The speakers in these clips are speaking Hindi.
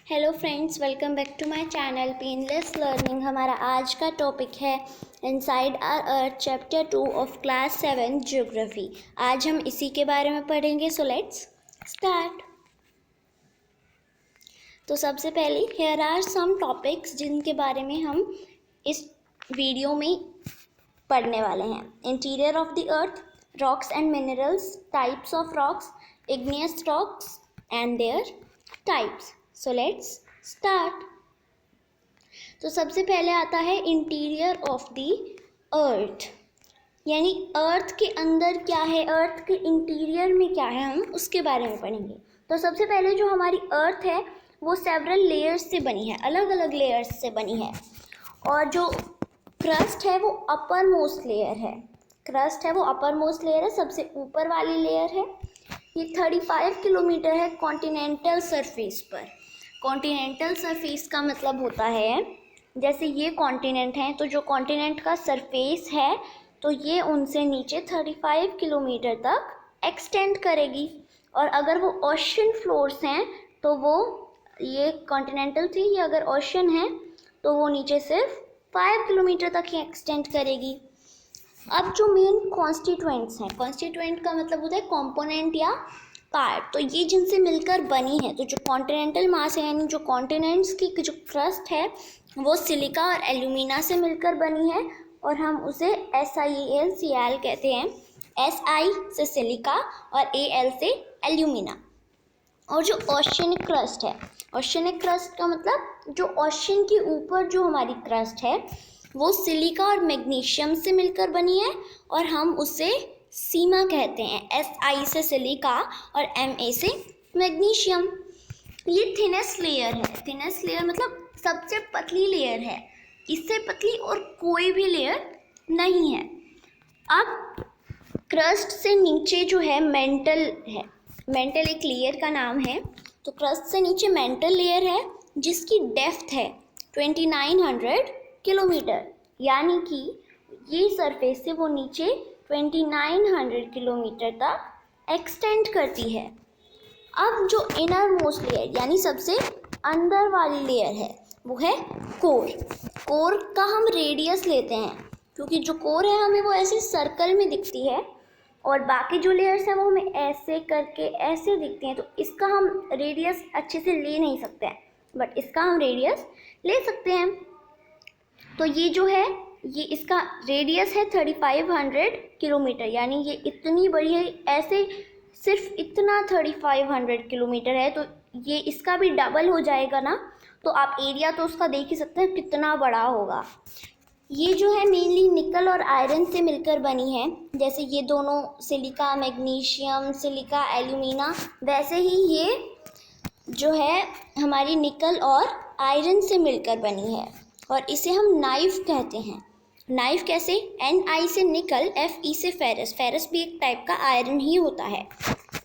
Hello friends, welcome back to my channel painless learning. हमारा आज का टॉपिक है inside our earth chapter 2 of class 7 geography. आज हम इसी के बारे में पढ़ेंगे, सो लेट्स स्टार्ट। तो सबसे पहले हियर आर सम टॉपिक्स जिनके बारे में हम इस वीडियो में पढ़ने वाले हैं। Interior of the earth, rocks and minerals, types of rocks, igneous rocks and there types. So let's start. तो सबसे पहले आता है इंटीरियर ऑफ द अर्थ, यानी अर्थ के अंदर क्या है, अर्थ के इंटीरियर में क्या है, हम उसके बारे में पढ़ेंगे। तो सबसे पहले जो हमारी अर्थ है वो सेवरल लेयर्स से बनी है, अलग अलग लेयर्स से बनी है। और जो क्रस्ट है वो अपर मोस्ट लेयर है, क्रस्ट है वो अपर मोस्ट लेयर है, सबसे ऊपर वाली लेयर है। ये 35 किलोमीटर है कॉन्टिनेंटल सरफेस पर। कॉन्टिनेंटल सरफेस का मतलब होता है जैसे ये कॉन्टिनेंट हैं, तो जो कॉन्टिनेंट का सरफेस है तो ये उनसे नीचे 35 किलोमीटर तक एक्सटेंड करेगी। और अगर वो ओशन फ्लोर्स हैं तो वो ये कॉन्टिनेंटल थी, ये अगर ओशन है तो वो नीचे सिर्फ 5 किलोमीटर तक ही एक्सटेंड करेगी। अब जो मेन कॉन्स्टिट्यूएंट्स हैं, कॉन्स्टिट्यूएंट का मतलब होता है कंपोनेंट या पार्ट, तो ये जिनसे मिलकर बनी है, तो जो कॉन्टिनेंटल मास है यानी जो कॉन्टिनेंट्स की जो क्रस्ट है वो सिलिका और एल्यूमिना से मिलकर बनी है, और हम उसे SiAl कहते हैं। Si से सिलिका और Al से एल्यूमिना। और जो ओशियनिक क्रस्ट है, ओशियनिक क्रस्ट का मतलब जो ओशन के ऊपर जो हमारी क्रस्ट है वो सिलिका और मैग्नीशियम से मिलकर बनी है, और हम उसे सीमा कहते हैं। Si से सिलिका और Ma से मैग्नीशियम। ये थिनेस्ट लेयर है, थिनेस्ट लेयर मतलब सबसे पतली लेयर है, इससे पतली और कोई भी लेयर नहीं है। अब क्रस्ट से नीचे जो है मेंटल है, मेंटल एक लेयर का नाम है। तो क्रस्ट से नीचे मेंटल लेयर है जिसकी डेप्थ है 2900 किलोमीटर, यानी कि ये सरफेस से वो नीचे 2900 किलोमीटर तक एक्सटेंड करती है। अब जो इनर मोस्ट लेयर यानी सबसे अंदर वाली लेयर है वो है कोर। कोर का हम रेडियस लेते हैं क्योंकि जो कोर है हमें वो ऐसे सर्कल में दिखती है, और बाकी जो लेयर्स हैं वो हमें ऐसे करके ऐसे दिखती हैं। तो इसका हम रेडियस अच्छे से ले नहीं सकते हैं, बट इसका हम रेडियस ले सकते हैं। तो ये जो है ये इसका रेडियस है 3500 किलोमीटर, यानी ये इतनी बड़ी है, ऐसे सिर्फ इतना 3500 किलोमीटर है, तो ये इसका भी डबल हो जाएगा ना, तो आप एरिया तो उसका देख ही सकते हैं कितना बड़ा होगा। ये जो है मेनली निकल और आयरन से मिलकर बनी है, जैसे ये दोनों सिलिका मैग्नीशियम, सिलिका एल्यूमिना, वैसे ही ये जो है हमारी निकल और आयरन से मिलकर बनी है, और इसे हम नाइफ कहते हैं। नाइफ कैसे? Ni से निकल, Fe से फेरस। फेरस भी एक टाइप का आयरन ही होता है।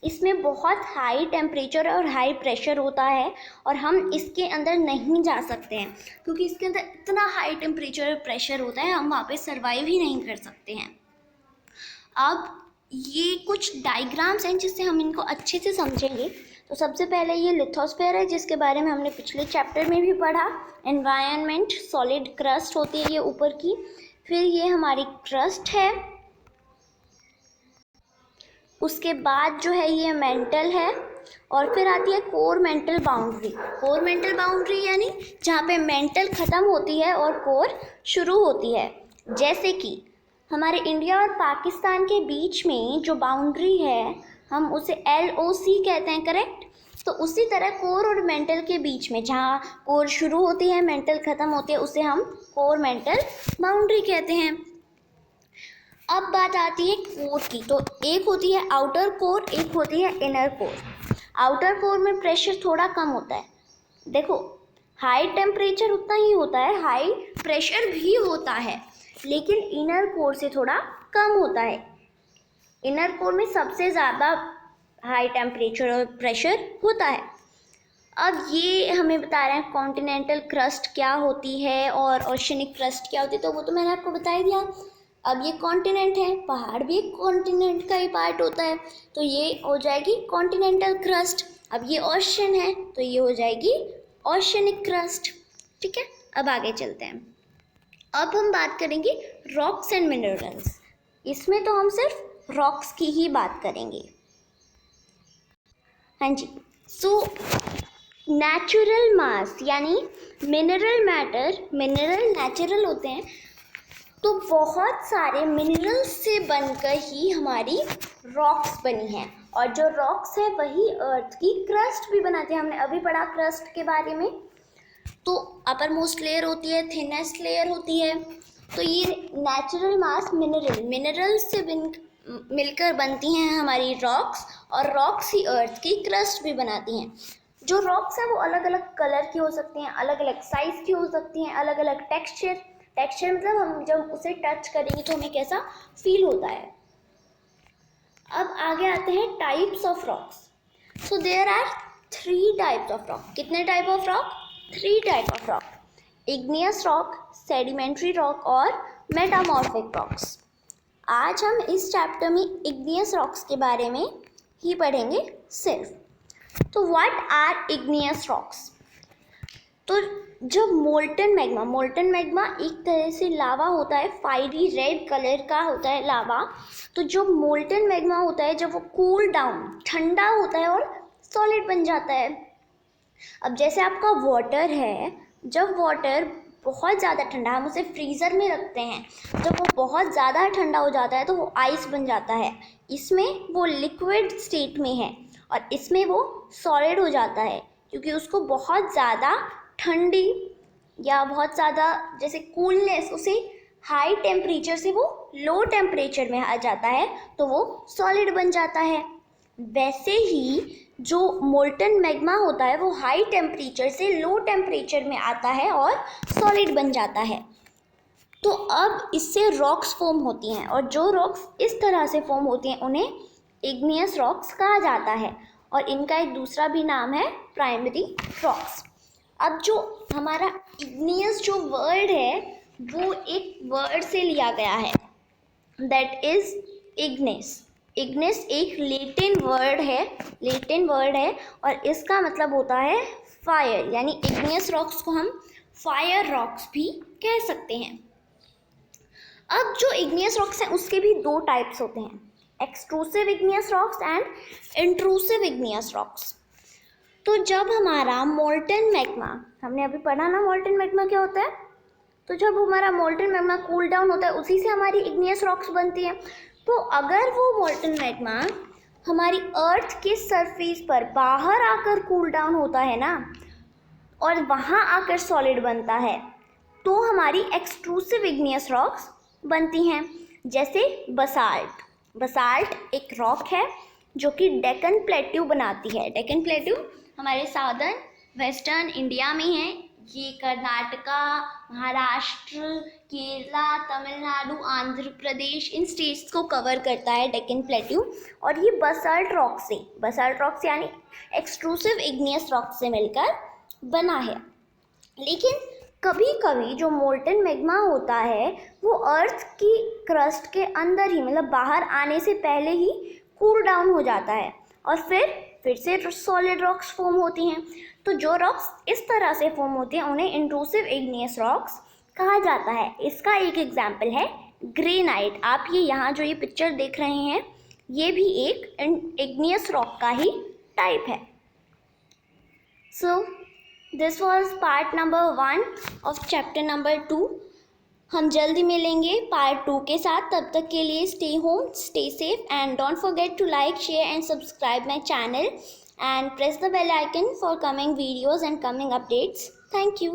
इसमें बहुत हाई टेम्परेचर और हाई प्रेशर होता है, और हम इसके अंदर नहीं जा सकते हैं क्योंकि इसके अंदर इतना हाई टेम्परेचर और प्रेशर होता है, हम वहाँ पे सर्वाइव ही नहीं कर सकते हैं। अब ये कुछ डायग्राम्स हैं जिससे हम इनको अच्छे से समझेंगे। तो सबसे पहले ये लिथोस्फीयर है जिसके बारे में हमने पिछले चैप्टर में भी पढ़ा। एनवायरनमेंट, सॉलिड क्रस्ट होती है ये ऊपर की। फिर ये हमारी क्रस्ट है, उसके बाद जो है ये मेंटल है, और फिर आती है core mantle boundary. Core mantle boundary यानी जहाँ पे मेंटल ख़त्म होती है और कोर शुरू होती है। जैसे कि हमारे इंडिया और पाकिस्तान के बीच में जो बाउंड्री है हम उसे LOC कहते हैं, करेक्ट। तो उसी तरह कोर और मेंटल के बीच में जहाँ कोर शुरू होती है मेंटल ख़त्म होती है उसे हम कोर मेंटल बाउंड्री कहते हैं। अब बात आती है कोर की, तो एक होती है आउटर कोर, एक होती है इनर कोर। आउटर कोर में प्रेशर थोड़ा कम होता है, देखो हाई टेम्परेचर उतना ही होता है, हाई प्रेशर भी होता है, लेकिन इनर कोर से थोड़ा कम होता है। इनर कोर में सबसे ज़्यादा हाई टेम्परेचर और प्रेशर होता है। अब ये हमें बता रहे हैं कॉन्टिनेंटल क्रस्ट क्या होती है और ओशियनिक क्रस्ट क्या होती है, तो वो तो मैंने आपको बता ही दिया। अब ये कॉन्टिनेंट है, पहाड़ भी एक कॉन्टिनेंट का ही पार्ट होता है, तो ये हो जाएगी कॉन्टिनेंटल क्रस्ट। अब ये ओशन है तो ये हो जाएगी ओशनिक क्रस्ट। ठीक है, अब आगे चलते हैं। अब हम बात करेंगे रॉक्स एंड मिनरल्स। इसमें तो हम सिर्फ रॉक्स की ही बात करेंगे। हाँ जी, सो नेचुरल मास यानी मिनरल मैटर, मिनरल नेचुरल होते हैं, तो बहुत सारे मिनरल्स से बनकर ही हमारी रॉक्स बनी हैं, और जो रॉक्स है वही अर्थ की क्रस्ट भी बनाते हैं। हमने अभी पढ़ा क्रस्ट के बारे में। तो अपर मोस्ट लेयर होती है, थिनेस्ट लेयर होती है। तो ये नेचुरल मास मिनरल्स से मिलकर बनती हैं हमारी रॉक्स, और रॉक्स ही अर्थ की क्रस्ट भी बनाती हैं। जो रॉक्स हैं वो अलग अलग कलर की हो सकती हैं, अलग अलग साइज़ की हो सकती हैं, अलग अलग टेक्सचर मतलब हम जब उसे टच करेंगे तो हमें कैसा फील होता है। अब आगे आते हैं types of rocks. So there are 3 types of rock. कितने type of rock? 3 type of rock, igneous rock, sedimentary rock और मेटामॉर्फिक रॉक्स। आज हम इस चैप्टर में इग्नियस रॉक्स के बारे में ही पढ़ेंगे सिर्फ। तो व्हाट आर इग्नियस रॉक्स? तो जब मोल्टन मैग्मा एक तरह से लावा होता है, फायरी रेड कलर का होता है लावा। तो जो मोल्टन मैग्मा होता है, जब वो कूल डाउन, ठंडा होता है और सॉलिड बन जाता है। अब जैसे आपका वाटर है, जब वाटर बहुत ज़्यादा ठंडा, हम उसे फ्रीज़र में रखते हैं, जब वो बहुत ज़्यादा ठंडा हो जाता है तो वो आइस बन जाता है। इसमें वो लिक्विड स्टेट में है और इसमें वो सॉलिड हो जाता है, क्योंकि उसको बहुत ज़्यादा ठंडी या बहुत ज़्यादा जैसे कूलनेस, उसे हाई टेम्परेचर से वो लो टेम्परेचर में आ जाता है तो वो सॉलिड बन जाता है। वैसे ही जो मोल्टन मैग्मा होता है वो हाई टेम्परेचर से लो टेम्परेचर में आता है और सॉलिड बन जाता है। तो अब इससे रॉक्स फॉर्म होती हैं, और जो रॉक्स इस तरह से फॉर्म होती हैं उन्हें इग्नियस रॉक्स कहा जाता है, और इनका एक दूसरा भी नाम है प्राइमरी रॉक्स। अब जो हमारा इग्नियस जो वर्ड है वो एक वर्ड से लिया गया है, दैट इज इग्निस। इग्निस एक लैटिन वर्ड है और इसका मतलब होता है फायर, यानी इग्नियस रॉक्स को हम फायर रॉक्स भी कह सकते हैं। अब जो इग्नियस रॉक्स हैं उसके भी 2 टाइप्स होते हैं, extrusive igneous rocks and intrusive igneous rocks. तो जब हमारा मोल्टन मैग्मा, हमने अभी पढ़ा ना मोल्टन मैग्मा क्या होता है, तो जब हमारा मोल्टन मैग्मा कूल डाउन होता है उसी से हमारी इग्नियस रॉक्स बनती हैं। तो अगर वो मोल्टन मैग्मा हमारी अर्थ के सरफेस पर बाहर आकर कूल डाउन होता है ना, और वहाँ आकर सॉलिड बनता है, तो हमारी एक्सट्रूसिव इग्नियस रॉक्स बनती हैं। जैसे बसाल्ट एक रॉक है जो कि डेक्कन प्लेट्यू बनाती है। डेक्कन प्लेट्यू हमारे साउदर्न वेस्टर्न इंडिया में है। ये कर्नाटका, महाराष्ट्र, केरला, तमिलनाडु, आंध्र प्रदेश, इन स्टेट्स को कवर करता है डेक्कन प्लेट्यू। और ये बसाल्ट रॉक्स यानी एक्सट्रूसिव इग्नियस रॉक से मिलकर बना है। लेकिन कभी कभी जो मोल्टन मैग्मा होता है वो अर्थ की क्रस्ट के अंदर ही, मतलब बाहर आने से पहले ही कूल डाउन हो जाता है और फिर से सॉलिड रॉक्स फॉर्म होती हैं। तो जो रॉक्स इस तरह से फॉर्म होती हैं उन्हें इंट्रूसिव इग्नियस रॉक्स कहा जाता है। इसका एक एग्जाम्पल है ग्रेनाइट। आप ये यहाँ जो ये पिक्चर देख रहे हैं ये भी एक इग्नियस रॉक का ही टाइप है। So this was part number 1 of chapter number 2। हम जल्दी मिलेंगे पार्ट 2 के साथ। तब तक के लिए stay home, stay safe and don't forget to like, share and subscribe my channel and press the bell icon for coming videos and coming updates. Thank you.